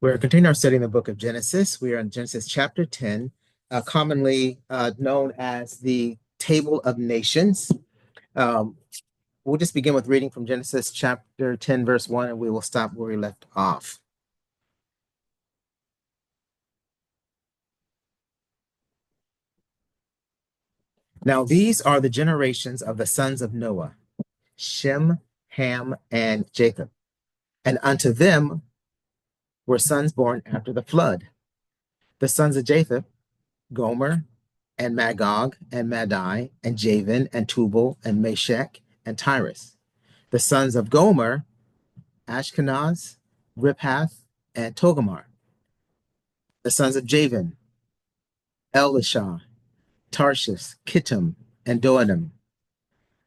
We're continuing our study in the book of Genesis. We are in Genesis chapter 10, commonly known as the Table of Nations. Um, we'll just begin with reading from Genesis chapter 10, verse 1, and we will stop where we left off. Now, these are the generations of the sons of Noah, Shem, Ham, and Japheth. And unto them were sons born after the flood. The sons of Japheth, Gomer, and Magog, and Madai, and Javan, and Tubal, and Meshech, and Tyrus. The sons of Gomer, Ashkenaz, Riphath, and Togarmah. The sons of Javan, Elishah, Tarshish, Kittim, and Doanim.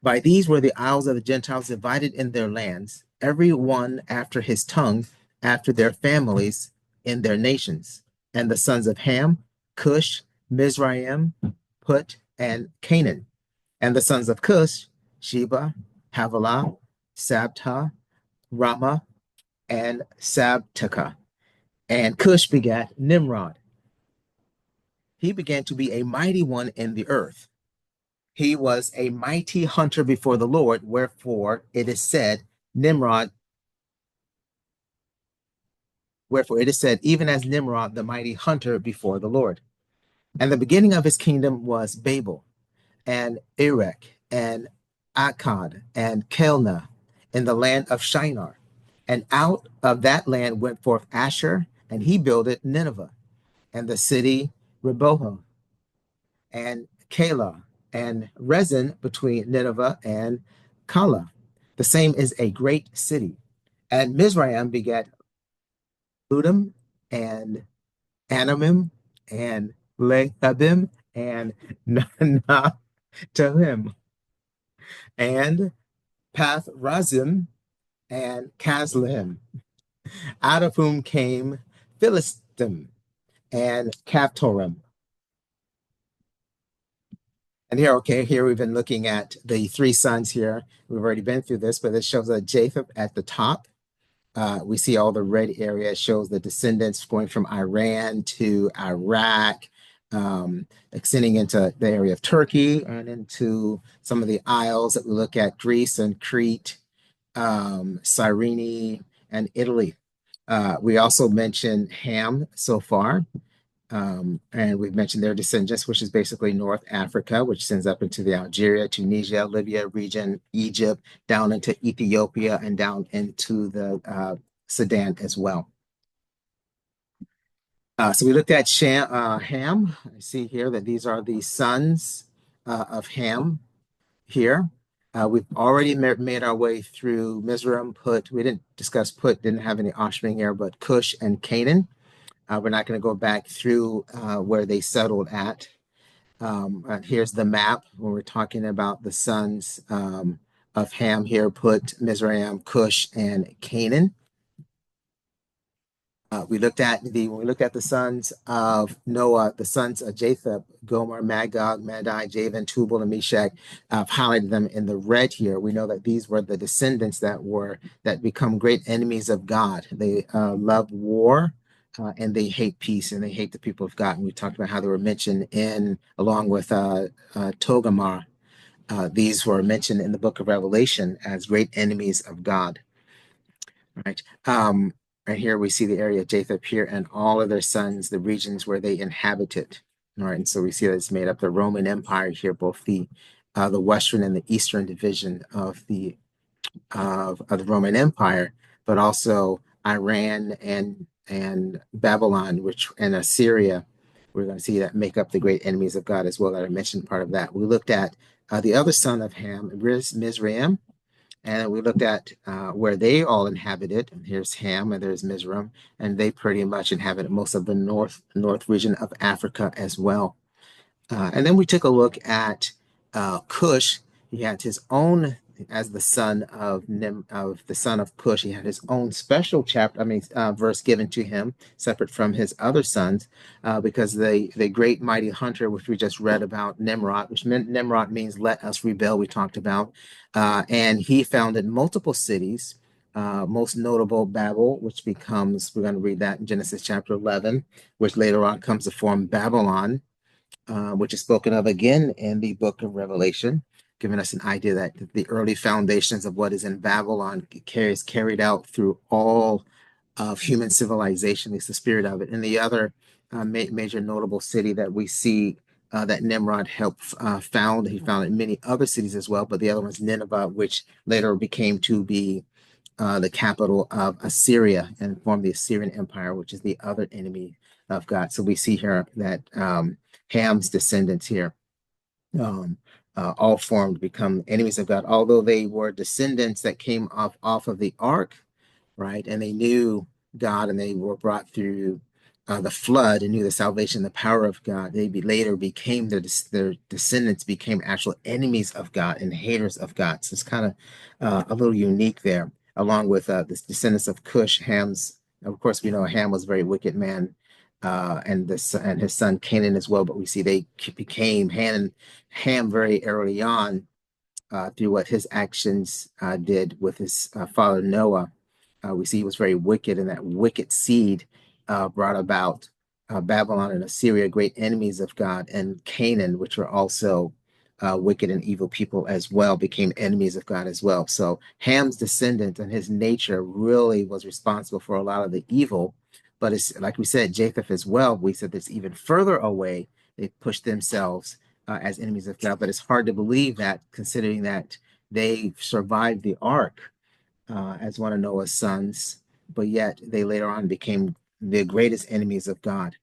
By these were the isles of the Gentiles divided in their lands, every one after his tongue, after their families, in their nations. And the sons of Ham, Cush, Mizraim, Put, and Canaan. And the sons of Cush, Sheba, Havilah, Sabta, Ramah, and Sabteka. And Cush begat Nimrod. He began to be a mighty one in the earth. He was a mighty hunter before the Lord, wherefore it is said, even as Nimrod, the mighty hunter before the Lord. And the beginning of his kingdom was Babel, and Erech, and Akkad, and Calneh, in the land of Shinar. And out of that land went forth Asshur, and he builded Nineveh, and the city Rehoboth, and Calah, and Rezin between Nineveh and Calah. The same is a great city. And Mizraim begat Ludim, and Anamim, and Lehabim, and Nahtahim, and Pathrazim, and Casluhim, out of whom came Philistim and Caphtorim. And here we've been looking at the three sons here. We've already been through this, but this shows Japheth at the top. We see all the red area. It shows the descendants going from Iran to Iraq, extending into the area of Turkey and into some of the isles that we look at, Greece and Crete, Cyrene, and Italy. We also mentioned Ham so far. And we've mentioned their descendants, which is basically North Africa, which sends up into the Algeria, Tunisia, Libya region, Egypt, down into Ethiopia, and down into the Sudan as well. So we looked at Ham. I see here that these are the sons of Ham here. We've already made our way through Mizraim, Put. We didn't discuss Put, didn't have any offspring here, but Cush and Canaan. We're not going to go back through where they settled at. Here's the map when we're talking about the sons of Ham here, Put, Mizraim, Cush, and Canaan. When we looked at the sons of Noah, the sons of Japheth, Gomer, Magog, Madai, Javan, Tubal, and Meshech, I've highlighted them in the red here. We know that these were the descendants that become great enemies of God. They love war. And they hate peace, and they hate the people of God. And we talked about how they were mentioned along with Togarmah. These were mentioned in the book of Revelation as great enemies of God. Right. Right here we see the area of Japheth here and all of their sons, the regions where they inhabited. All right. And so we see that it's made up the Roman Empire here, both the western and the eastern division of the Roman Empire, but also Iran and Babylon, and Assyria, we're going to see that make up the great enemies of God as well, that I mentioned part of that. We looked at the other son of Ham, Mizraim, and we looked at where they all inhabited. And here's Ham, and there's Mizraim, and they pretty much inhabited most of the north region of Africa as well. And then we took a look at Cush. He had his own, as the son of Cush, he had his own special verse given to him, separate from his other sons, because the great mighty hunter, which we just read about, Nimrod, Nimrod means let us rebel, we talked about, and he founded multiple cities most notable Babel, which becomes, we're going to read that in Genesis chapter 11, which later on comes to form Babylon, which is spoken of again in the book of Revelation, giving us an idea that the early foundations of what is in Babylon is carried out through all of human civilization, is the spirit of it. And the other major notable city that we see that Nimrod helped found, he founded many other cities as well, but the other one's Nineveh, which later became to be the capital of Assyria and formed the Assyrian Empire, which is the other enemy of God. So we see here that Ham's descendants here um, all formed become enemies of God, although they were descendants that came off of the ark, right? And they knew God, and they were brought through the flood and knew the salvation, the power of God. Later became their descendants became actual enemies of God and haters of God. So it's kind of a little unique there, along with the descendants of Cush, Ham's. Of course, we know Ham was a very wicked man, and his son Canaan as well. But we see they became Ham very early on through what his actions did with his father Noah. We see he was very wicked, and that wicked seed brought about Babylon and Assyria, great enemies of God, and Canaan, which were also wicked and evil people as well, became enemies of God as well. So Ham's descendant and his nature really was responsible for a lot of the evil. But it's like we said, Japheth as well. We said it's even further away. They pushed themselves as enemies of God. But it's hard to believe that, considering that they survived the ark as one of Noah's sons, but yet they later on became the greatest enemies of God,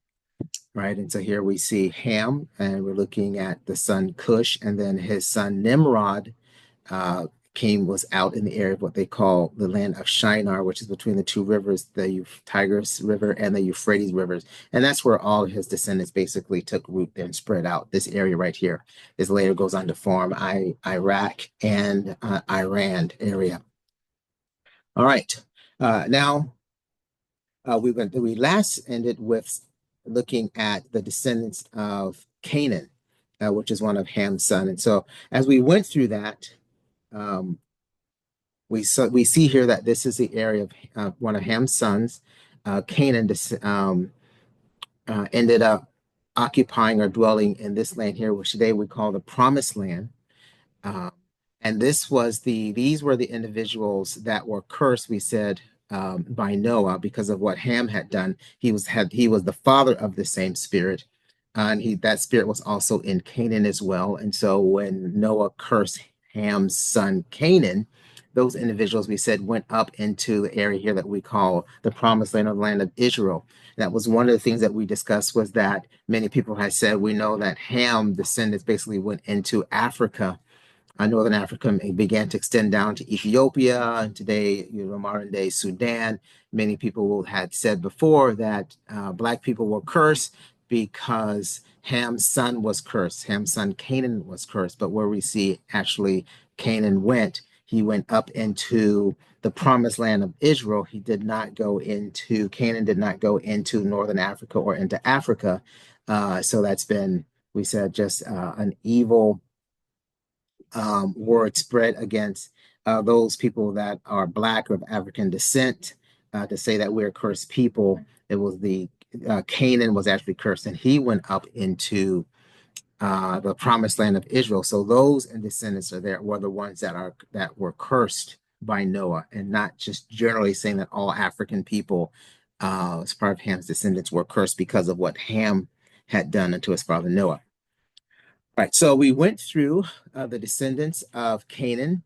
right? And so here we see Ham, and we're looking at the son Cush, and then his son Nimrod was out in the area of what they call the land of Shinar, which is between the two rivers, the Tigris River and the Euphrates rivers. And that's where all his descendants basically took root and spread out. This area right here is later goes on to form Iraq and Iran area. All right. Now we last ended with looking at the descendants of Canaan, which is one of Ham's son. And so as we went through that, we see here that this is the area of one of Ham's sons. Canaan ended up occupying or dwelling in this land here, which today we call the Promised Land. And these were the individuals that were cursed, we said, by Noah because of what Ham had done. He was the father of the same spirit, and that spirit was also in Canaan as well. And so when Noah cursed Ham's son Canaan, those individuals, we said, went up into the area here that we call the Promised Land, or the land of Israel. That was one of the things that we discussed, was that many people had said, we know that Ham descendants basically went into Africa, Northern Africa, and began to extend down to Ethiopia, and today, modern day Sudan. Many people had said before that Black people were cursed because Ham's son was cursed. Ham's son Canaan was cursed. But where we see actually Canaan went, he went up into the promised land of Israel. Canaan did not go into Northern Africa or into Africa. So that's been, we said, just an evil word spread against those people that are Black or of African descent, to say that we're cursed people. It was Canaan was actually cursed, and he went up into the promised land of Israel. So those descendants were the ones that were cursed by Noah, and not just generally saying that all African people, as part of Ham's descendants, were cursed because of what Ham had done unto his father Noah. All right, so we went through the descendants of Canaan.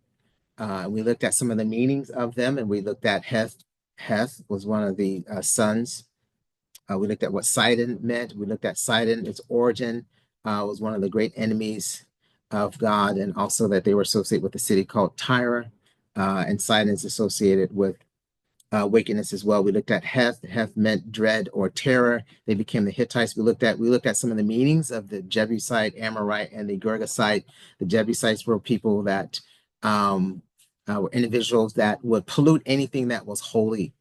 We looked at some of the meanings of them, and we looked at Heth. Heth was one of the sons. We looked at what Sidon meant. We looked at Sidon, its origin, was one of the great enemies of God, and also that they were associated with a city called Tyre, and Sidon is associated with wickedness as well. We looked at Heth. Heth meant dread or terror. They became the Hittites. We looked at some of the meanings of the Jebusite, Amorite, and the Girgasite. The Jebusites were people that were individuals that would pollute anything that was holy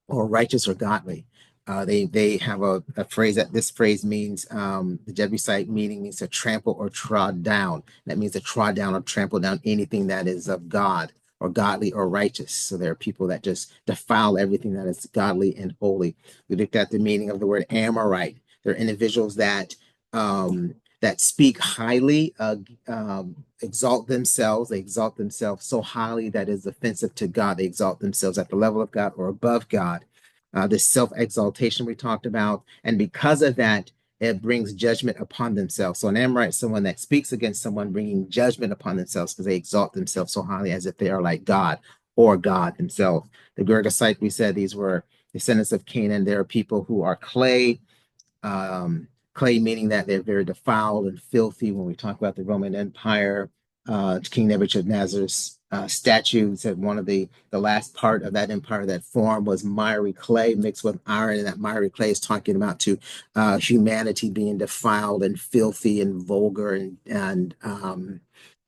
or righteous or godly. They have a phrase that this phrase means, the Jebusite meaning means to trample or trod down. That means to trod down or trample down anything that is of God or godly or righteous. So there are people that just defile everything that is godly and holy. We looked at the meaning of the word Amorite. They're individuals that speak highly, exalt themselves. They exalt themselves so highly that is offensive to God. They exalt themselves at the level of God or above God. This self-exaltation we talked about. And because of that, it brings judgment upon themselves. So an Amorite is someone that speaks against someone, bringing judgment upon themselves because they exalt themselves so highly as if they are like God or God themselves. The Girgasite, we said these were descendants of Canaan. There are people who are clay, clay meaning that they're very defiled and filthy. When we talk about the Roman Empire, King Nebuchadnezzar's statue said one of the last part of that empire that formed was miry clay mixed with iron, and that miry clay is talking about to humanity being defiled and filthy and vulgar and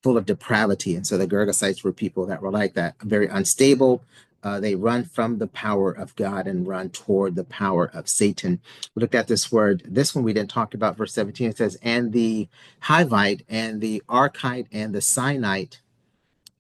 full of depravity. And so the Girgasites were people that were like that, very unstable. They run from the power of God and run toward the power of Satan. We looked at this word. This one we didn't talk about. Verse 17, it says, and the Hivite and the Arkite and the Sinite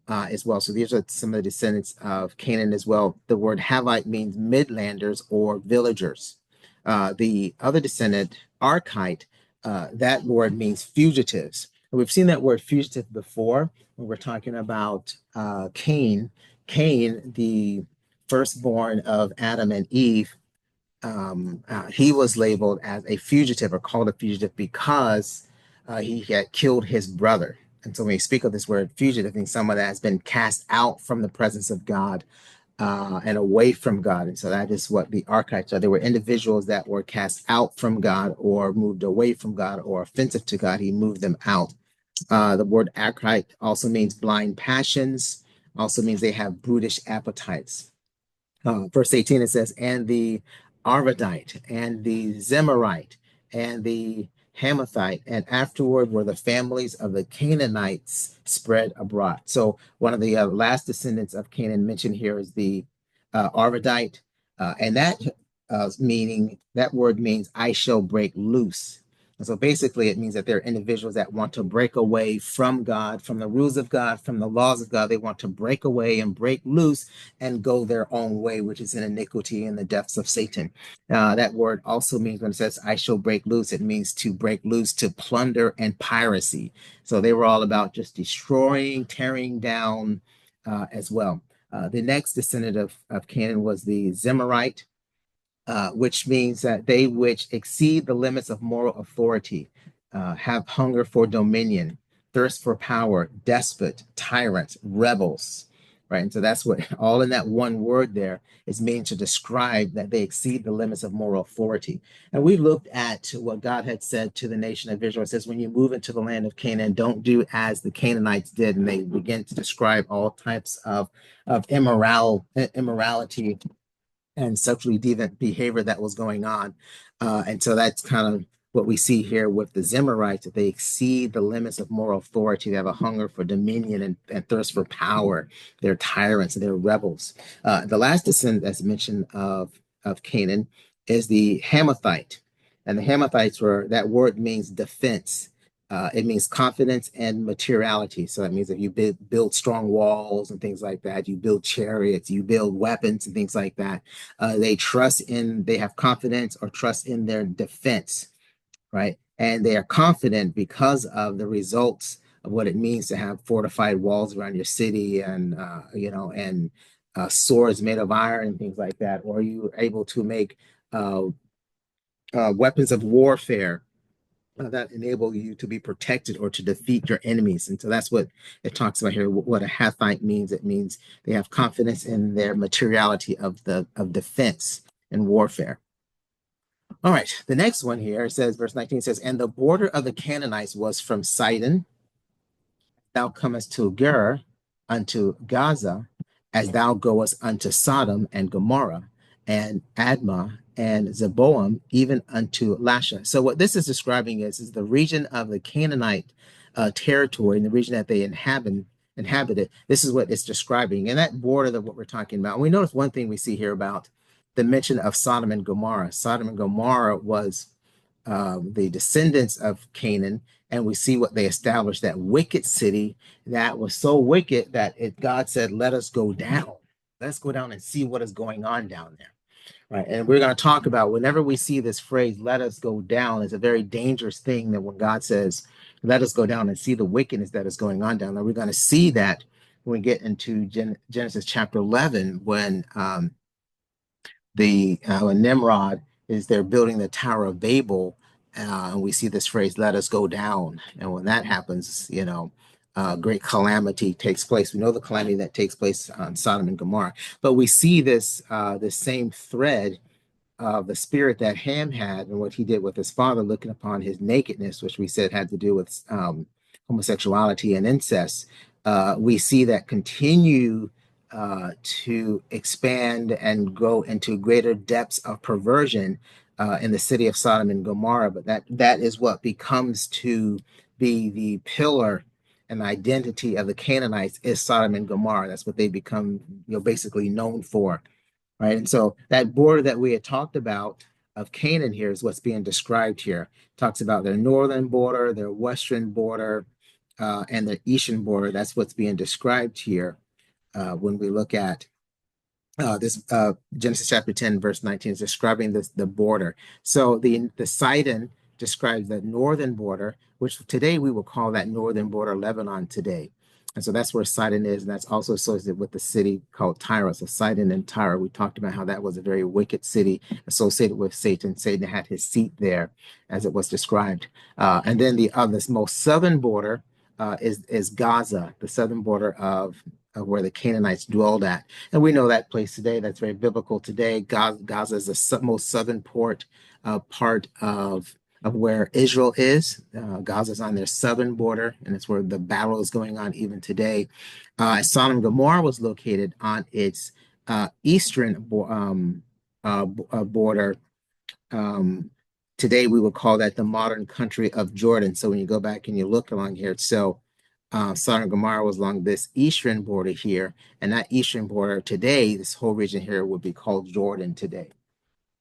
as well. So these are some of the descendants of Canaan as well. The word Hivite means midlanders or villagers. The other descendant, Arkite, that word means fugitives. And we've seen that word fugitive before when we're talking about Cain. Cain, the firstborn of Adam and Eve, he was labeled as a fugitive or called a fugitive because he had killed his brother. And so when we speak of this word fugitive, it means someone that has been cast out from the presence of God and away from God. And so that is what the Arkites are. They were individuals that were cast out from God or moved away from God or offensive to God. He moved them out. The word Arkite also means blind passions, also means they have brutish appetites. Verse 18, it says, and the Arvadite and the Zemarite and the Hamathite, and afterward were the families of the Canaanites spread abroad. So one of the last descendants of Canaan mentioned here is the Arvadite, and that word means I shall break loose. And so basically, it means that there are individuals that want to break away from God, from the rules of God, from the laws of God. They want to break away and break loose and go their own way, which is in iniquity in the depths of Satan. That word also means, when it says I shall break loose, it means to break loose, to plunder and piracy. So they were all about just destroying, tearing down as well. The next descendant of Canaan was the Zemarite, which means that they which exceed the limits of moral authority, have hunger for dominion, thirst for power, despot, tyrants, rebels, right? And so that's what all in that one word there is meant to describe that they exceed the limits of moral authority. And we looked at what God had said to the nation of Israel. It says, when you move into the land of Canaan, don't do as the Canaanites did. And they begin to describe all types of immorality and sexually deviant behavior that was going on. And so that's kind of what we see here with the Zemarites, that they exceed the limits of moral authority. They have a hunger for dominion and thirst for power. They're tyrants and they're rebels. The last descendant that's mentioned of Canaan is the Hamathite. And the Hamathites that word means defense. It means confidence and materiality. So that means that you build strong walls and things like that. You build chariots, you build weapons and things like that. They have confidence or trust in their defense, right? And they are confident because of the results of what it means to have fortified walls around your city and swords made of iron and things like that. Or you're able to make weapons of warfare that enable you to be protected or to defeat your enemies. And so that's what it talks about here. What a Hethite means, it means they have confidence in their materiality of defense and warfare. All right, the next one here, it says, verse 19 says, and the border of the Canaanites was from Sidon, thou comest to Gerar, unto Gaza, as thou goest unto Sodom and Gomorrah, and Admah and Zeboim, even unto Lasha. So what this is describing is the region of the Canaanite territory, and the region that they inhabited. This is what it's describing. And that border of what we're talking about. And we notice one thing we see here about the mention of Sodom and Gomorrah. Sodom and Gomorrah was the descendants of Canaan, and we see what they established, that wicked city that was so wicked that God said, let us go down. Let's go down and see what is going on down there. Right. And we're going to talk about whenever we see this phrase, let us go down, is a very dangerous thing, that when God says, let us go down and see the wickedness that is going on down there, we're going to see that when we get into Genesis chapter 11, when when Nimrod is there building the Tower of Babel, and we see this phrase, let us go down. And when that happens, great calamity takes place. We know the calamity that takes place on Sodom and Gomorrah, but we see this same thread of the spirit that Ham had and what he did with his father, looking upon his nakedness, which we said had to do with homosexuality and incest. We see that continue to expand and go into greater depths of perversion in the city of Sodom and Gomorrah. But that is what becomes to be the pillar and identity of the Canaanites, is Sodom and Gomorrah. That's what they become, basically known for. Right. And so that border that we had talked about of Canaan here is what's being described here. It talks about their northern border, their western border, and their eastern border. That's what's being described here when we look at this Genesis chapter 10, verse 19 is describing the border. So the Sidon describes the northern border, which today we will call that northern border Lebanon today. And so that's where Sidon is, and that's also associated with the city called Tyre. So Sidon and Tyre, we talked about how that was a very wicked city associated with Satan. Satan had his seat there, as it was described. And then the most southern border is Gaza, the southern border of where the Canaanites dwelled at. And we know that place today. That's very biblical today. Gaza is the most southern part of where Israel is. Gaza is on their southern border, and it's where the battle is going on even today. Sodom and Gomorrah was located on its eastern border. Today we would call that the modern country of Jordan. So when you go back and you look along here, so Sodom and Gomorrah was along this eastern border here, and that eastern border today, this whole region here would be called Jordan today.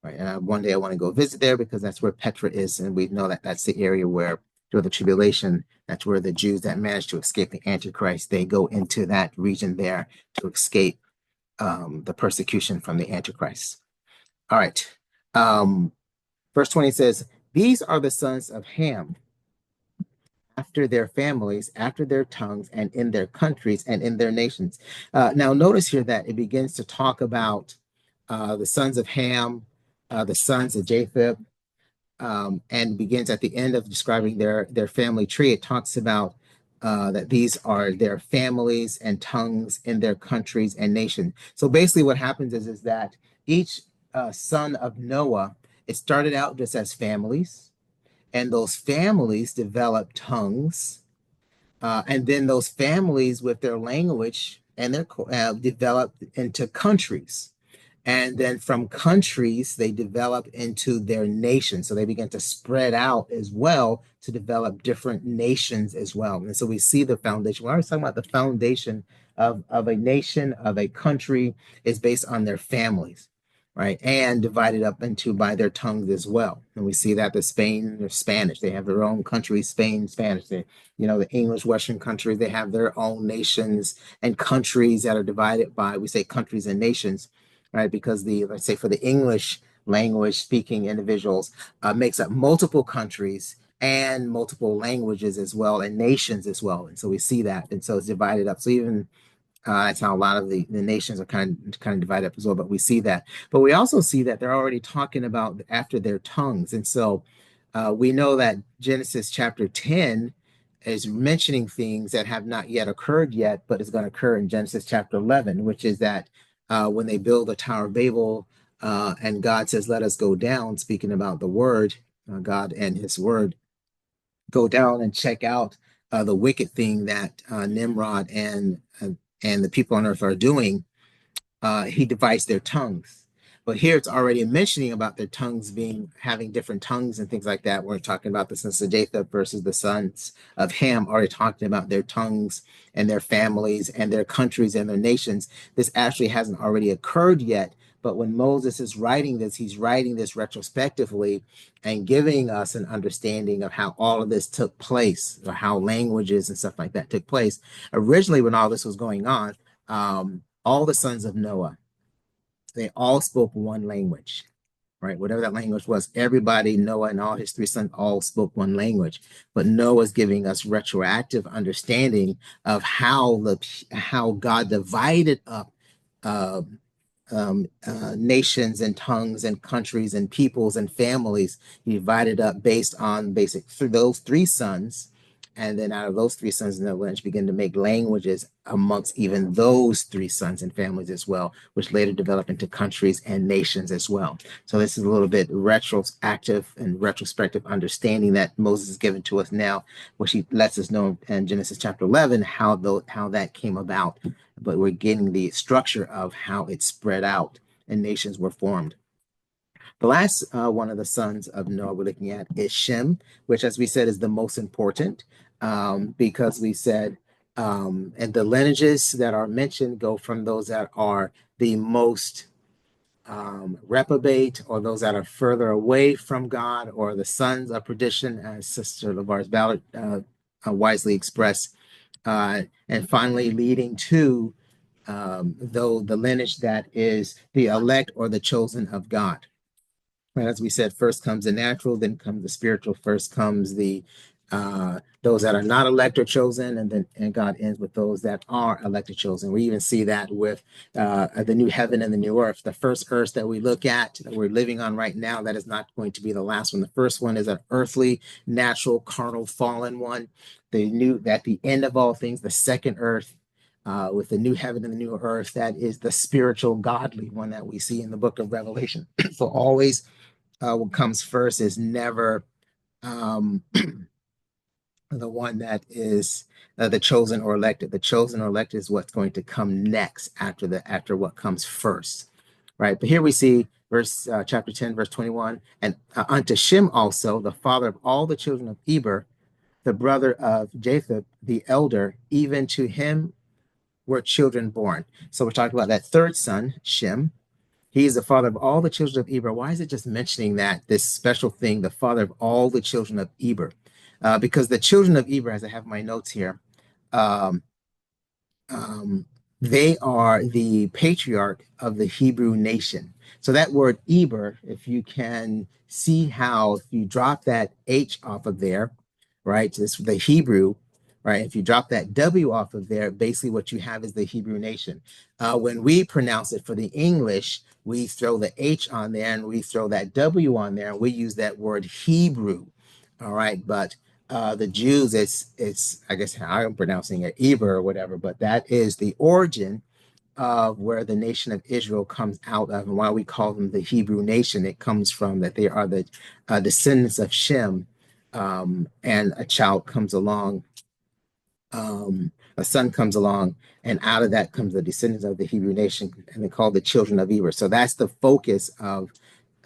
Right. And one day I want to go visit there, because that's where Petra is. And we know that that's the area where, during the tribulation, that's where the Jews that managed to escape the Antichrist, they go into that region there to escape the persecution from the Antichrist. All right. Verse 20 says, these are the sons of Ham, after their families, after their tongues, and in their countries, and in their nations. Now, notice here that it begins to talk about the sons of Ham, the sons of Japheth, and begins at the end of describing their family tree. It talks about that these are their families and tongues in their countries and nations. So basically what happens is that each son of Noah, it started out just as families, and those families developed tongues, and then those families with their language and their developed into countries. And then from countries, they developed into their nations. So they began to spread out as well to develop different nations as well. And so we see the foundation. We're always talking about the foundation of a nation, of a country, is based on their families, right? And divided up into by their tongues as well. And we see that the Spain, or Spanish, they have their own country, Spain, Spanish. The English, Western countries, they have their own nations and countries that are divided by, we say countries and nations, right? Because let's say for the English language speaking individuals makes up multiple countries and multiple languages as well, and nations as well. And so we see that. And so it's divided up. So even that's how a lot of the nations are kind of divided up as well. But we see that. But we also see that they're already talking about after their tongues. And so we know that Genesis chapter 10 is mentioning things that have not yet occurred yet, but is going to occur in Genesis chapter 11, which is that when they build the Tower of Babel, and God says, let us go down, speaking about the word, God and his word, go down and check out the wicked thing that Nimrod and the people on earth are doing. He divides their tongues. But here it's already mentioning about their tongues having different tongues and things like that. We're talking about the sons of Japheth versus the sons of Ham, already talking about their tongues and their families and their countries and their nations. This actually hasn't already occurred yet, But when Moses is writing this, he's writing this retrospectively and giving us an understanding of how all of this took place, or how languages and stuff like that took place. Originally, when all this was going on, all the sons of Noah, they all spoke one language, right? Whatever that language was, everybody, Noah and all his three sons, all spoke one language. But Noah's giving us retroactive understanding of how God divided up uh, nations and tongues and countries and peoples and families. He divided up based on through those three sons. And then out of those three sons in the lineage begin to make languages amongst even those three sons and families as well, which later develop into countries and nations as well. So this is a little bit retroactive and retrospective understanding that Moses is given to us now, which he lets us know in Genesis chapter 11 how that came about. But we're getting the structure of how it spread out and nations were formed. The last one of the sons of Noah we're looking at is Shem, which, as we said, is the most important because we said, and the lineages that are mentioned go from those that are the most reprobate, or those that are further away from God, or the sons of perdition, as Sister LeVar's ballot wisely expressed, and finally leading to though the lineage that is the elect or the chosen of God. As we said, first comes the natural, then comes the spiritual. First comes the those that are not elected or chosen, and God ends with those that are elected, chosen. We even see that with the new heaven and the new earth. The first earth that we look at, that we're living on right now, that is not going to be the last one. The first one is an earthly, natural, carnal, fallen one. At the end of all things, the second earth, with the new heaven and the new earth, that is the spiritual, godly one that we see in the book of Revelation. So always what comes first is never the one that is the chosen or elected. The chosen or elected is what's going to come next after what comes first, right? But here we see chapter 10, verse 21, and unto Shem also, the father of all the children of Eber, the brother of Japheth, the elder, even to him were children born. So we're talking about that third son, Shem. He is the father of all the children of Eber. Why is it just mentioning that, this special thing, the father of all the children of Eber? Because the children of Eber, as I have my notes here, um, they are the patriarch of the Hebrew nation. So that word Eber, if you can see how, if you drop that H off of there, right, this the Hebrew, right, if you drop that W off of there, basically what you have is the Hebrew nation. When we pronounce it for the English, we throw the H on there and we throw that W on there, and we use that word Hebrew, all right, but the Jews, it's I guess how I'm pronouncing it, Eber or whatever, but that is the origin of where the nation of Israel comes out of, and why we call them the Hebrew nation. It comes from that they are the descendants of Shem, and a child comes along, a son comes along, and out of that comes the descendants of the Hebrew nation, and they're called the children of Eber. So that's the focus of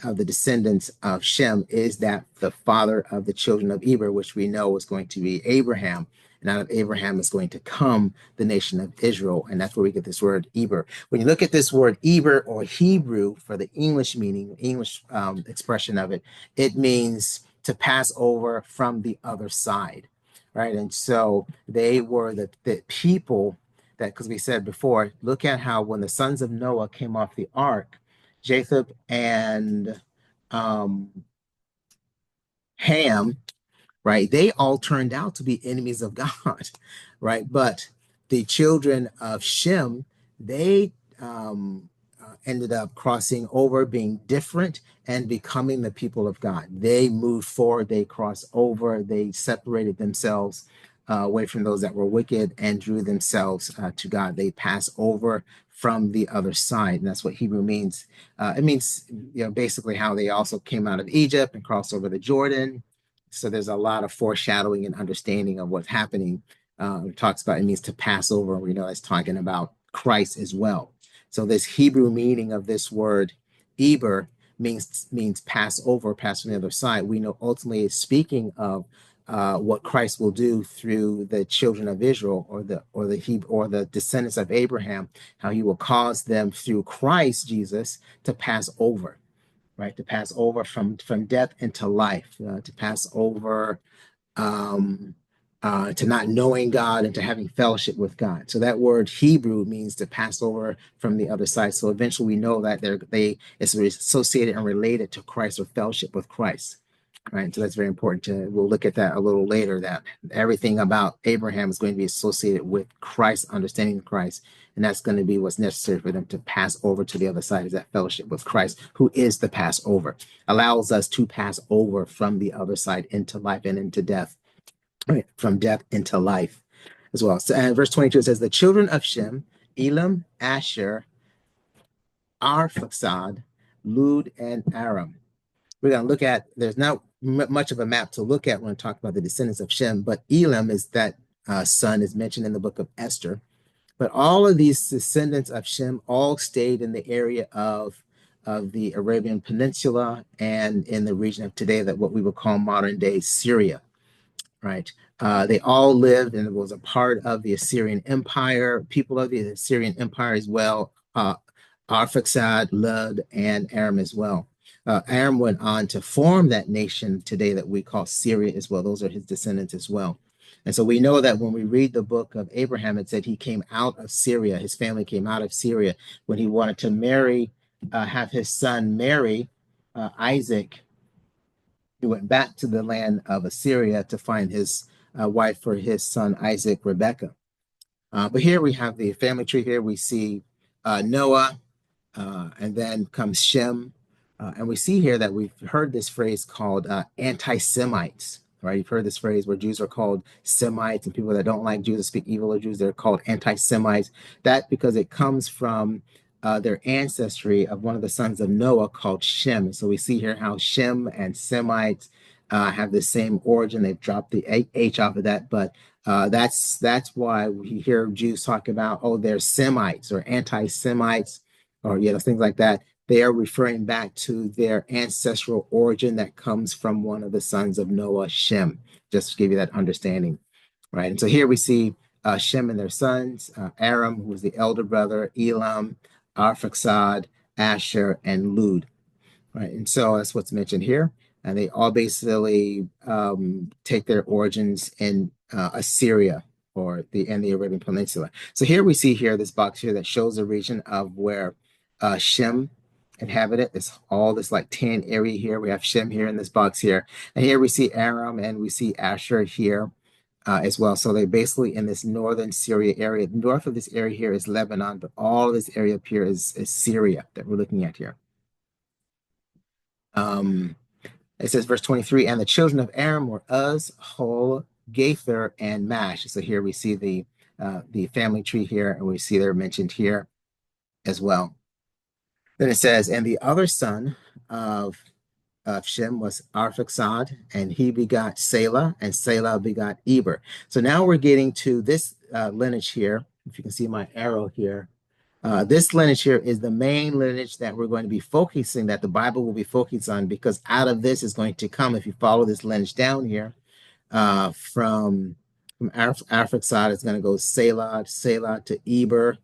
the descendants of Shem, is that the father of the children of Eber, which we know is going to be Abraham. And out of Abraham is going to come the nation of Israel. And that's where we get this word Eber. When you look at this word Eber or Hebrew for the English meaning, English expression of it, it means to pass over from the other side, right? And so they were the people that, because we said before, look at how when the sons of Noah came off the ark, Japheth and Ham, right? They all turned out to be enemies of God, right? But the children of Shem, they ended up crossing over, being different, and becoming the people of God. They moved forward, they crossed over, they separated themselves away from those that were wicked and drew themselves to God. They pass over from the other side. And that's what Hebrew means. It means, basically how they also came out of Egypt and crossed over the Jordan. So there's a lot of foreshadowing and understanding of what's happening. It talks about, it means to pass over. We know it's talking about Christ as well. So this Hebrew meaning of this word Eber means pass over, pass from the other side. We know ultimately it's speaking of what Christ will do through the children of Israel, or the descendants of Abraham, how he will cause them through Christ Jesus to pass over, right? To pass over from death into life, to pass over um, to not knowing God and to having fellowship with God. So that word Hebrew means to pass over from the other side. So eventually we know that it's associated and related to Christ, or fellowship with Christ. Right. So that's very important we'll look at that a little later, that everything about Abraham is going to be associated with Christ, understanding Christ. And that's going to be what's necessary for them to pass over to the other side, is that fellowship with Christ, who is the Passover, allows us to pass over from the other side into life and into death, right? From death into life as well. So, and verse 22, it says, the children of Shem, Elam, Asshur, Arphaxad, Lud, and Aram. We're going to look at, there's not much of a map to look at when we talk about the descendants of Shem, but Elam is that son is mentioned in the book of Esther. But all of these descendants of Shem all stayed in the area of the Arabian Peninsula and in the region of today, that what we would call modern day Syria, right? They all lived, and it was a part of the Assyrian Empire, people of the Assyrian Empire as well, Arphaxad, Lud, and Aram as well. Aram went on to form that nation today that we call Syria as well. Those are his descendants as well. And so we know that when we read the book of Abraham, it said he came out of Syria. His family came out of Syria when he wanted to have his son marry Isaac. He went back to the land of Assyria to find his wife for his son Isaac, Rebekah. But here we have the family tree. Here we see Noah, and then comes Shem. And we see here that we've heard this phrase called anti-Semites, right? You've heard this phrase where Jews are called Semites, and people that don't like Jews or speak evil of Jews, they're called anti-Semites. That because it comes from their ancestry of one of the sons of Noah called Shem. So we see here how Shem and Semites have the same origin. They've dropped the H off of that, but that's why we hear Jews talk about, oh, they're Semites or anti-Semites, or things like that. They are referring back to their ancestral origin that comes from one of the sons of Noah, Shem, just to give you that understanding, right? And so here we see Shem and their sons, Aram, who was the elder brother, Elam, Arphaxad, Asshur, and Lud, right? And so that's what's mentioned here. And they all basically take their origins in Assyria, or the Arabian Peninsula. So here we see here this box here that shows the region of where Shem inhabited. It's all this like tan area here. We have Shem here in this box here. And here we see Aram, and we see Asshur here as well. So they're basically in this northern Syria area. North of this area here is Lebanon, but all of this area up here is Syria that we're looking at here. It says, verse 23, and the children of Aram were Uz, Hol, Gether, and Mash. So here we see the family tree here, and we see they're mentioned here as well. Then it says, and the other son of Shem was Arphaxad, and he begot Selah, and Selah begot Eber. So now we're getting to this lineage here. If you can see my arrow here, this lineage here is the main lineage that we're going to be focusing, that the Bible will be focused on, because out of this is going to come, if you follow this lineage down here, from Arphaxad, it's going to go Selah to Eber,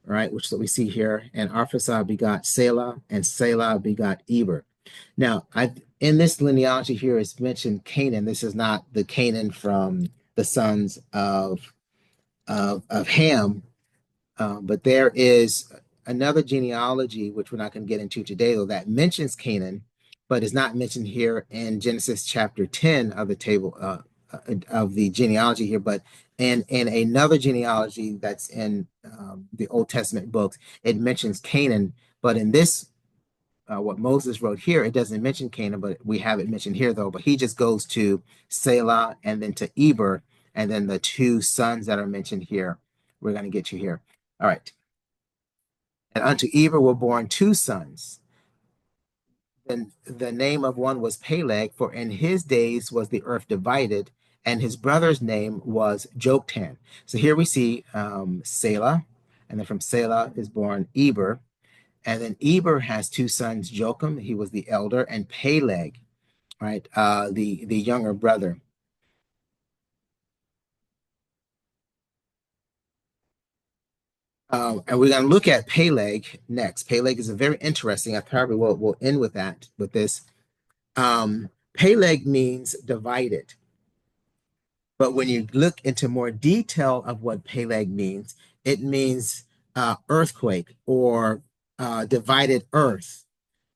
right, which is what we see here. And Arphaxad begot Selah, and Selah begot Eber. Now, in this genealogy here is mentioned Canaan. This is not the Canaan from the sons of Ham, but there is another genealogy, which we're not going to get into today, though, that mentions Canaan, but is not mentioned here in Genesis chapter 10 of the table of the genealogy here. But in another genealogy that's in the Old Testament books, it mentions Canaan. But in this, what Moses wrote here, it doesn't mention Canaan, but we have it mentioned here, though. But he just goes to Selah and then to Eber, and then the two sons that are mentioned here, we're going to get you here. All right. And unto Eber were born two sons. Then the name of one was Peleg, for in his days was the earth divided, and his brother's name was Joktan. So here we see Selah, and then from Selah is born Eber. And then Eber has two sons, Jocham, he was the elder, and Peleg, right, the younger brother. And we're going to look at Peleg next. Peleg is a very interesting. I probably will end with that, with this. Peleg means divided. But when you look into more detail of what Peleg means, it means earthquake or divided earth.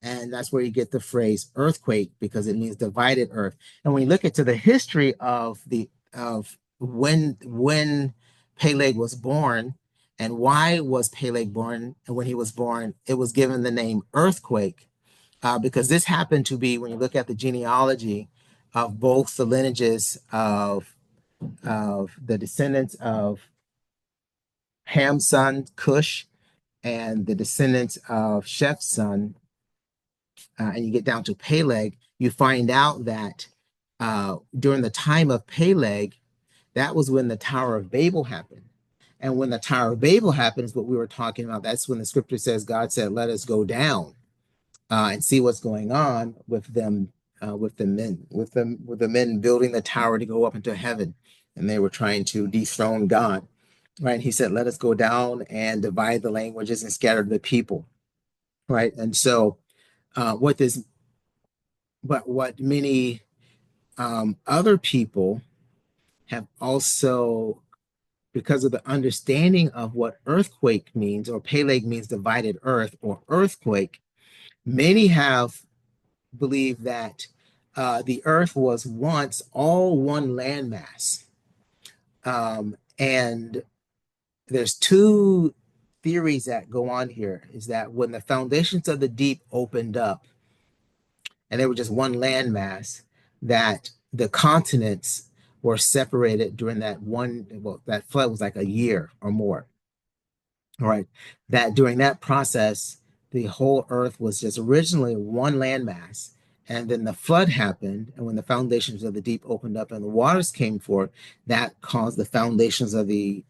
And that's where you get the phrase earthquake, because it means divided earth. And when you look into the history of when Peleg was born and why was Peleg born, and when he was born, it was given the name earthquake, because this happened to be, when you look at the genealogy of both the lineages of the descendants of Ham's son Cush and the descendants of Sheph's son, and you get down to Peleg, you find out that during the time of Peleg, that was when the Tower of Babel happened. And when the Tower of Babel happened, is what we were talking about. That's when the scripture says God said, "Let us go down and see what's going on with them, with the men building the tower to go up into heaven, and they were trying to dethrone God." Right? He said, "Let us go down and divide the languages and scatter the people." Right? And so, what this, but what many other people have also, because of the understanding of what earthquake means, or Peleg means divided earth or earthquake, many have believed that the earth was once all one landmass. And there's two theories that go on here, is that when the foundations of the deep opened up and they were just one landmass, that the continents were separated during that one, well, that flood was like a year or more. All right. That during that process, the whole earth was just originally one landmass. And then the flood happened. And when the foundations of the deep opened up and the waters came forth, that caused the foundations of the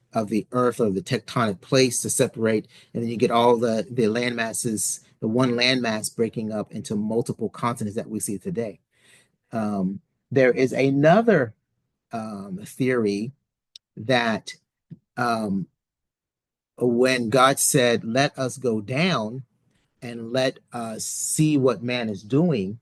earth, or the tectonic plates, to separate. And then you get all the land masses, the one landmass breaking up into multiple continents that we see today. There is another theory that um, when God said, "Let us go down and let us see what man is doing,"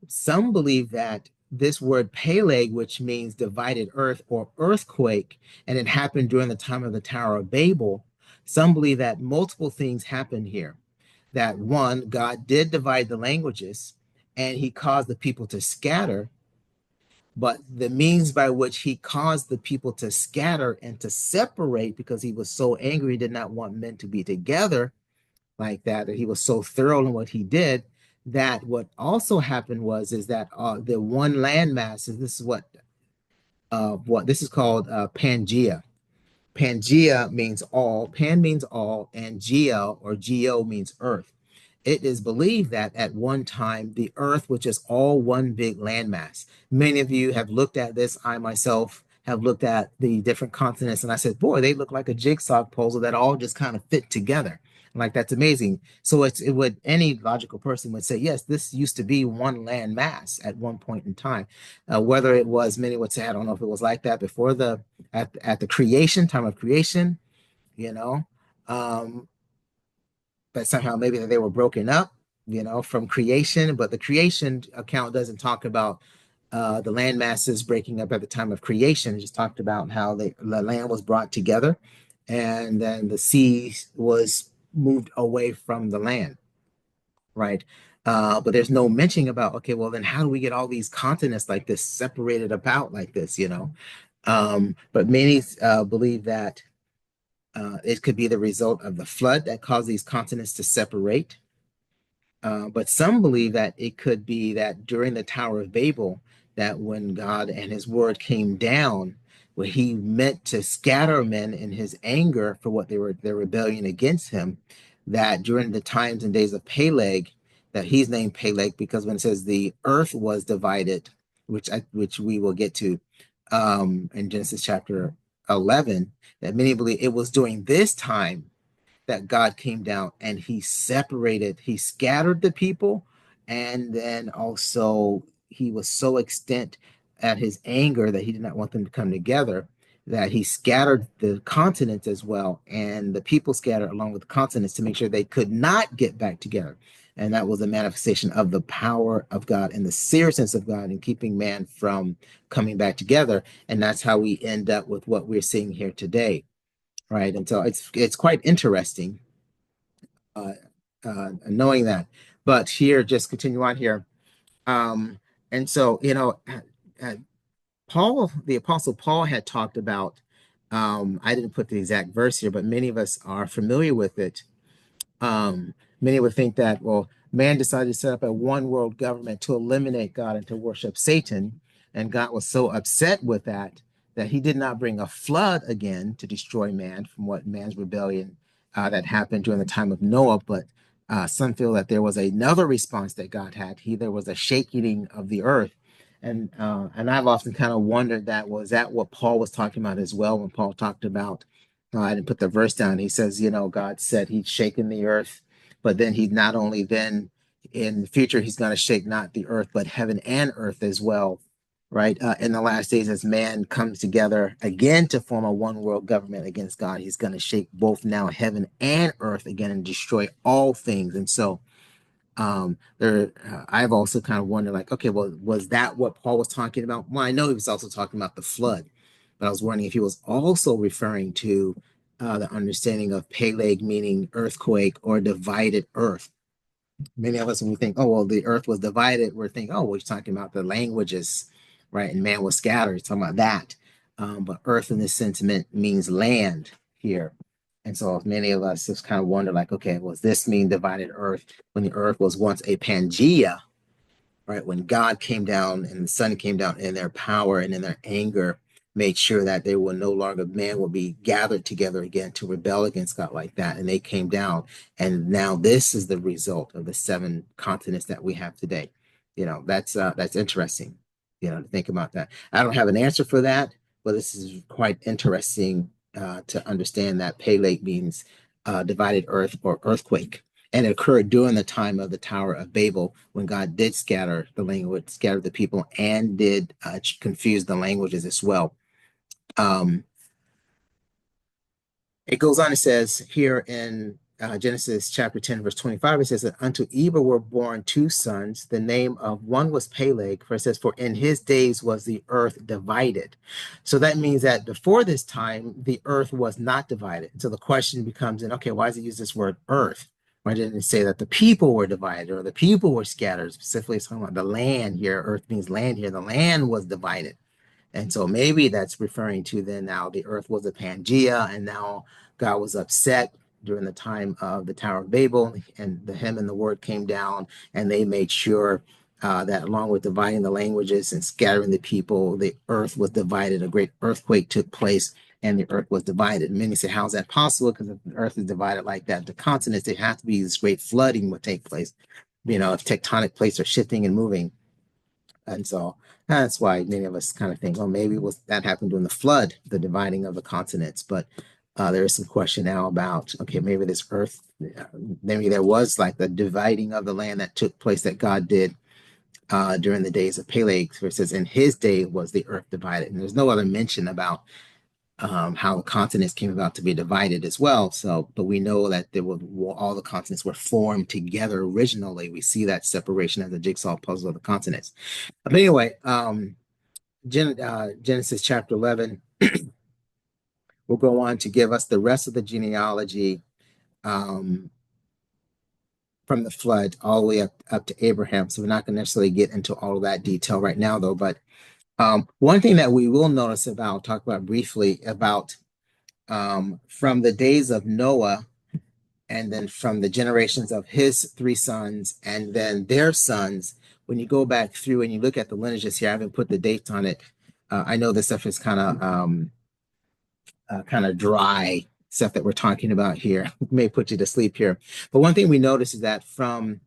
some believe that this word Peleg, which means divided earth or earthquake, and it happened during the time of the Tower of Babel, some believe that multiple things happened here. That one, God did divide the languages and he caused the people to scatter, but the means by which he caused the people to scatter and to separate, because he was so angry, he did not want men to be together like that, that he was so thorough in what he did, that what also happened was is that the one landmass, and this is what this is called, Pangea. Pangea means all, pan means all, and Gea or Geo means earth. It is believed that at one time the earth was just all one big landmass. Many of you have looked at this. I myself have looked at the different continents and I said, boy, they look like a jigsaw puzzle that all just kind of fit together. Like, that's amazing. So it would, any logical person would say, yes, this used to be one land mass at one point in time. Whether it was, many would say, I don't know if it was like that before at the creation, time of creation, you know, um, but somehow maybe they were broken up, from creation. But the creation account doesn't talk about the land masses breaking up at the time of creation. It just talked about how the land was brought together, and then the sea was moved away from the land, right? But there's no mentioning about, okay, well, then how do we get all these continents like this separated about like this? But many believe that it could be the result of the flood that caused these continents to separate. But some believe that it could be that during the Tower of Babel, that when God and his word came down, where he meant to scatter men in his anger for what their rebellion against him, that during the times and days of Peleg, that he's named Peleg because when it says the earth was divided, which we will get to in Genesis chapter 11, that many believe it was during this time that God came down and he scattered the people, and then also he was so extent at his anger that he did not want them to come together, that he scattered the continents as well, and the people scattered along with the continents to make sure they could not get back together. And that was a manifestation of the power of God and the seriousness of God in keeping man from coming back together. And that's how we end up with what we're seeing here today, right? And so it's quite interesting uh, knowing that. But here, just continue on here. Um, and so, uh, Paul, the Apostle Paul had talked about, I didn't put the exact verse here, but many of us are familiar with it. Many would think that, well, man decided to set up a one world government to eliminate God and to worship Satan. And God was so upset with that that he did not bring a flood again to destroy man from what man's rebellion that happened during the time of Noah. But some feel that there was another response that God had. There was a shaking of the earth. And I've often kind of wondered that was that what Paul was talking about as well when Paul talked about I didn't put the verse down. He says, God said he'd shaken the earth, but then he not only then in the future, he's going to shake not the earth, but heaven and earth as well, right? In the last days, as man comes together again to form a one world government against God, he's going to shake both now heaven and earth again and destroy all things. And so, I've also kind of wondered, like, okay, well, was that what Paul was talking about? Well, I know he was also talking about the flood, but I was wondering if he was also referring to the understanding of Peleg, meaning earthquake or divided earth. Many of us, when we think, oh, well, the earth was divided, we're thinking, oh, we're talking about the languages, right? And man was scattered, it's talking about that. But earth in this sentiment means land here. And so many of us just kind of wonder, like, okay, was this mean divided earth when the earth was once a Pangea, right? When God came down and the sun came down in their power and in their anger, made sure that they were no longer, man will be gathered together again to rebel against God like that. And they came down. And now this is the result of the seven continents that we have today. That's interesting, to think about that. I don't have an answer for that, but this is quite interesting to understand that Peleg means divided earth or earthquake, and it occurred during the time of the Tower of Babel when God did scatter the language, scatter the people, and did confuse the languages as well. Um, it goes on, it says here in Genesis chapter 10, verse 25, it says that unto Eber were born two sons. The name of one was Peleg, for it says, for in his days was the earth divided. So that means that before this time, the earth was not divided. So the question becomes, okay, why does it use this word earth? Why didn't it say that the people were divided or the people were scattered? Specifically, it's talking about the land here. Earth means land here. The land was divided. And so maybe that's referring to then now the earth was a Pangea, and now God was upset during the time of the Tower of Babel, and the hymn and the word came down, and they made sure that along with dividing the languages and scattering the people, the earth was divided. A great earthquake took place, and the earth was divided. And many say, how is that possible? Because if the earth is divided like that, the continents, it has to be this great flooding would take place. If tectonic plates are shifting and moving. And so that's why many of us kind of think, well, maybe that happened during the flood, the dividing of the continents. But there is some question now about, okay, maybe this earth, maybe there was like the dividing of the land that took place that God did during the days of Peleg, where it says in his day was the earth divided. And there's no other mention about how the continents came about to be divided as well. So, but we know that all the continents were formed together originally. We see that separation as a jigsaw puzzle of the continents. But anyway, Genesis chapter 11 will go on to give us the rest of the genealogy um, from the flood all the way up to Abraham. So we're not going to necessarily get into all of that detail right now, though. But one thing that we will notice about, talk about briefly about from the days of Noah, and then from the generations of his three sons and then their sons, when you go back through and you look at the lineages here, I haven't put the dates on it. I know this stuff is kind of dry stuff that we're talking about here. May put you to sleep here. But one thing we notice is that from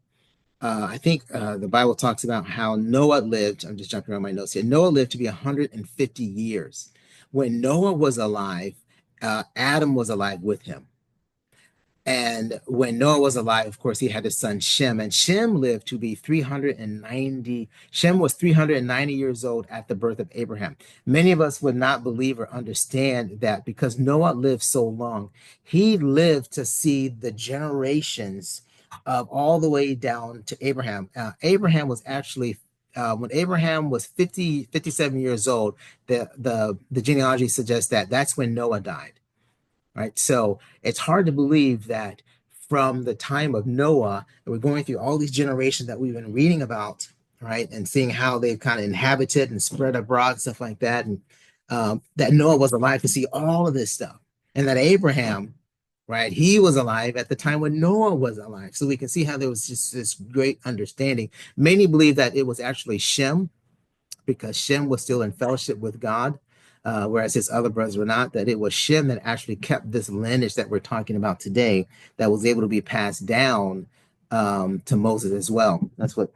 I think the Bible talks about how Noah lived. I'm just jumping around my notes here. Noah lived to be 150 years. When Noah was alive, Adam was alive with him. And when Noah was alive, of course, he had his son Shem, and Shem lived to be 390. Shem was 390 years old at the birth of Abraham. Many of us would not believe or understand that because Noah lived so long, he lived to see the generations of all the way down to Abraham. Abraham was actually when Abraham was 57 years old, the genealogy suggests that that's when Noah died, right? So it's hard to believe that from the time of Noah, and we're going through all these generations that we've been reading about, right, and seeing how they've kind of inhabited and spread abroad, stuff like that, and that Noah was alive to see all of this stuff, and that Abraham, right, he was alive at the time when Noah was alive. So we can see how there was just this great understanding. Many believe that it was actually Shem, because Shem was still in fellowship with God, whereas his other brothers were not, that it was Shem that actually kept this lineage that we're talking about today that was able to be passed down to Moses as well. That's what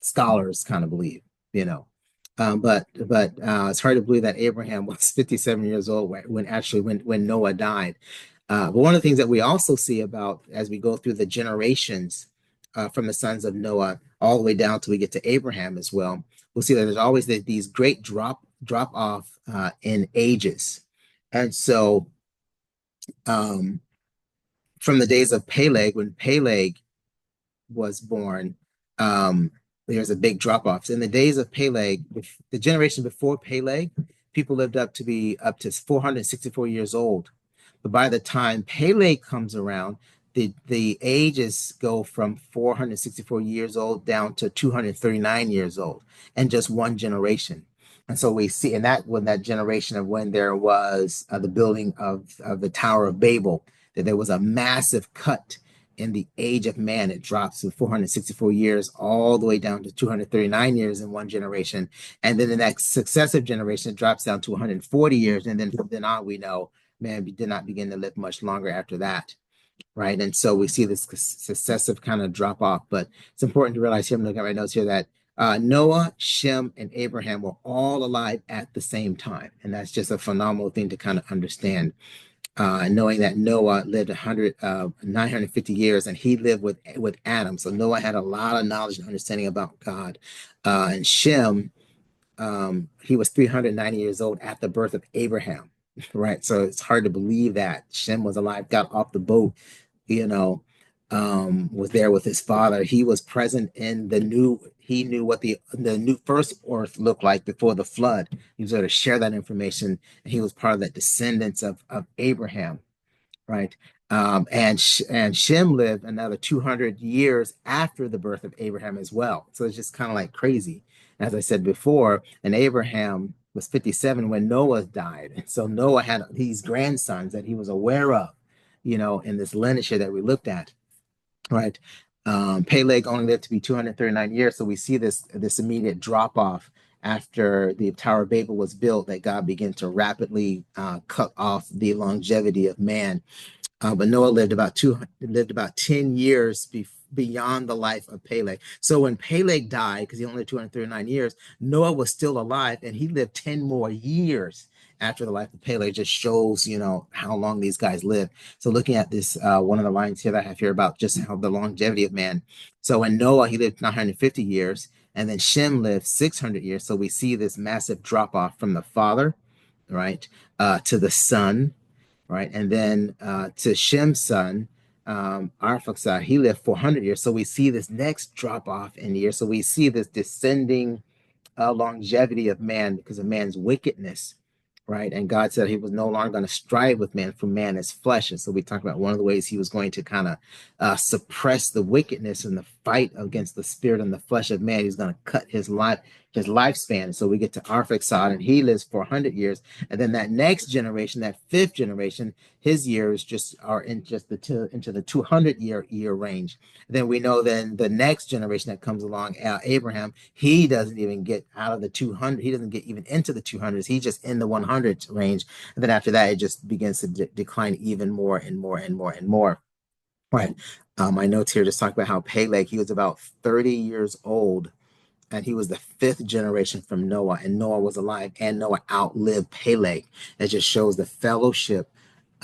scholars kind of believe, you know. But it's hard to believe that Abraham was 57 years old when Noah died. But one of the things that we also see about as we go through the generations from the sons of Noah all the way down till we get to Abraham as well, we'll see that there's always these great drop off in ages. And so from the days of Peleg, when Peleg was born, there's a big drop off. So in the days of Peleg, the generation before Peleg, people lived up to 464 years old. But by the time Peleg comes around, the ages go from 464 years old down to 239 years old in just one generation. And so we see in that when that generation of when there was the building of the Tower of Babel, that there was a massive cut in the age of man. It drops to 464 years all the way down to 239 years in one generation. And then the next successive generation it drops down to 140 years. And then from then on, we know man did not begin to live much longer after that. Right. And so we see this successive kind of drop off. But it's important to realize here, I'm looking at my notes here, that Noah, Shem, and Abraham were all alive at the same time. And that's just a phenomenal thing to kind of understand. Knowing that Noah lived 950 years and he lived with Adam. So Noah had a lot of knowledge and understanding about God. And Shem, he was 390 years old at the birth of Abraham, right? So it's hard to believe that Shem was alive, got off the boat, you know, was there with his father. He was present in he knew what the new first earth looked like before the flood. He was able to share that information, and he was part of that descendants of Abraham, right? And Shem lived another 200 years after the birth of Abraham as well. So it's just kind of like crazy. As I said before, and Abraham was 57 when Noah died. And so Noah had these grandsons that he was aware of, in this lineage that we looked at, right? Peleg only lived to be 239 years. So we see this immediate drop off after the Tower of Babel was built, that God began to rapidly cut off the longevity of man. But Noah lived about 10 years beyond the life of Peleg. So when Peleg died, because he only lived 239 years, Noah was still alive, and he lived 10 more years after the life of Peleg. Just shows, how long these guys lived. So looking at this, one of the lines here that I have here about just how the longevity of man. So in Noah, he lived 950 years, and then Shem lived 600 years. So we see this massive drop off from the father, right, to the son, right? And then to Shem's son, Arphaxad, he lived 400 years. So we see this next drop off in years. So we see this descending longevity of man because of man's wickedness, right? And God said he was no longer going to strive with man, for man is flesh. And so we talked about one of the ways he was going to kind of suppress the wickedness and the fight against the spirit and the flesh of man. He's going to cut his lifespan. So we get to Arphaxad, and he lives 400 years. And then that next generation, that fifth generation, his years are into the 200 year range. And then we know then the next generation that comes along, Abraham, he doesn't even get out of the 200. He doesn't get even into the 200s. He's just in the 100 range. And then after that, it just begins to decline even more and more and more and more. Right. My notes here just talk about how Peleg, he was about 30 years old, and he was the fifth generation from Noah, and Noah was alive, and Noah outlived Peleg. It just shows the fellowship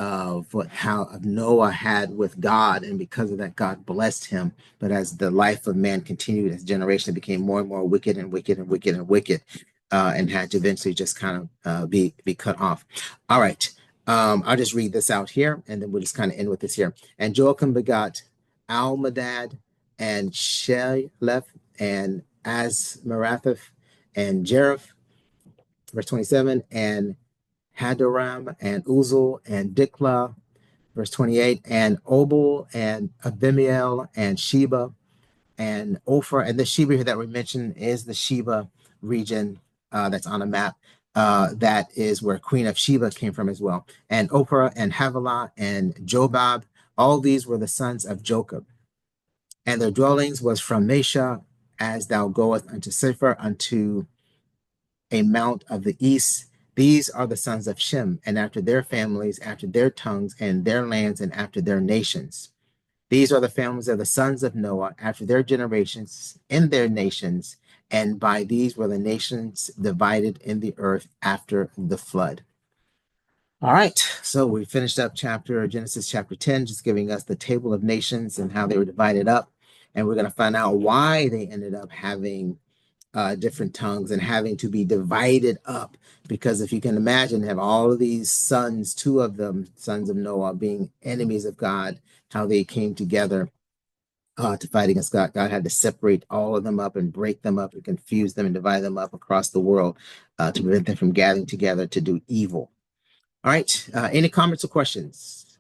of how Noah had with God, and because of that, God blessed him. But as the life of man continued, as generation became more and more wicked and wicked and wicked and wicked, and had to eventually just kind of be cut off. All right, I'll just read this out here, and then we'll just kind of end with this here. And Joachim begot Almadad and Sheleph and Asmaratheth and Jereth, verse 27, and Hadoram and Uzal and Dikla, verse 28, and Obal and Abimael and Sheba and Ophir. And the Sheba here that we mentioned is the Sheba region that's on a map. That is where Queen of Sheba came from as well. And Oprah and Havilah and Jobab, all these were the sons of Jochab. And their dwellings was from Mesha, as thou goest unto Sephir, unto a mount of the east. These are the sons of Shem, and after their families, after their tongues, and their lands, and after their nations. These are the families of the sons of Noah, after their generations, in their nations, and by these were the nations divided in the earth after the flood. All right, so we finished up Genesis chapter 10, just giving us the table of nations and how they were divided up. And we're going to find out why they ended up having different tongues and having to be divided up. Because if you can imagine, have all of these sons, two of them, sons of Noah, being enemies of God, how they came together to fight against God. God had to separate all of them up and break them up and confuse them and divide them up across the world to prevent them from gathering together to do evil. All right. Any comments or questions?